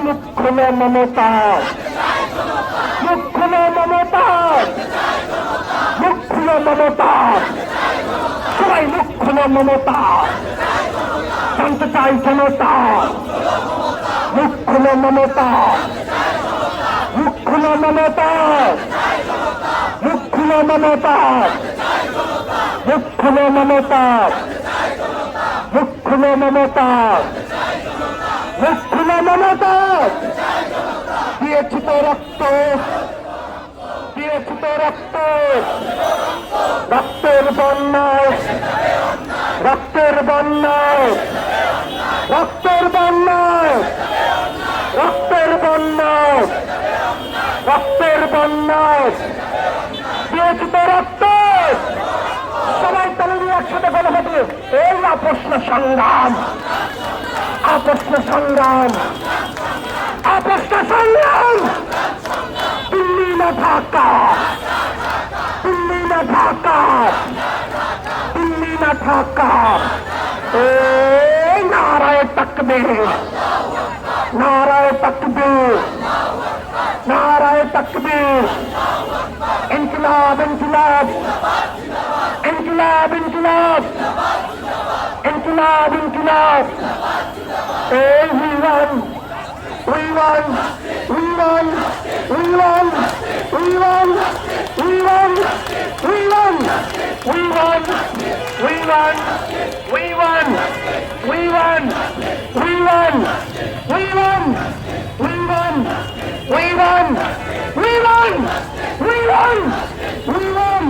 মুখ্য মমতা, মুখ্য মমতা, মুখ্য মমতা, সবাই মুখ্য মমতা, জানতে চাই জনতা, মুখ্য মমতা, মুখ্য মমতা, মুখ্য মমতা, মুখ্য মমতা, মুখ্য মমতা, মুখ্য মমতা, দিয়েছি তো রক্ত, দিয়েছি তো রক্ত, রক্তের বন্যায়, রক্তের বন্যায়, রক্তের বন্যায়, রক্তের বন্যায়, রক্তের বন্যায়, দিয়েছি তো রক্ত। সবাই তাহলে একসাথে বলা হবে, এই আপসন সংগ্রাম, আপসন সংগ্রাম, আপসন সংগ্রাম, দিল্লি না ঢাকা, দিল্লি না ঢাকা, দিল্লি না ঢাকা। এই নারায়ে তাকবীর, নারায়ে তাকবীর, নারায়ে তাকবীর, ইনকিলাব ইনকিলাব, ইনকিলাব ইনকিলাব, ইনকিলাব ইনকিলাব। এই we won, we won, we won, we won, we won, we won, we won, we won, we won, we won, we won, we won, we won, we won, we won, we won, we won, we won.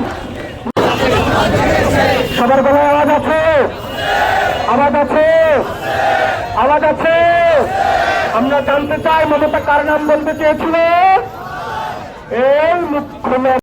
সবার গলায় আওয়াজ আছে, আওয়াজ আছে, আওয়াজ আছে। আমরা জানতে চাই মমতা কার নাম বলতে চেয়েছিল? এই মুখ্য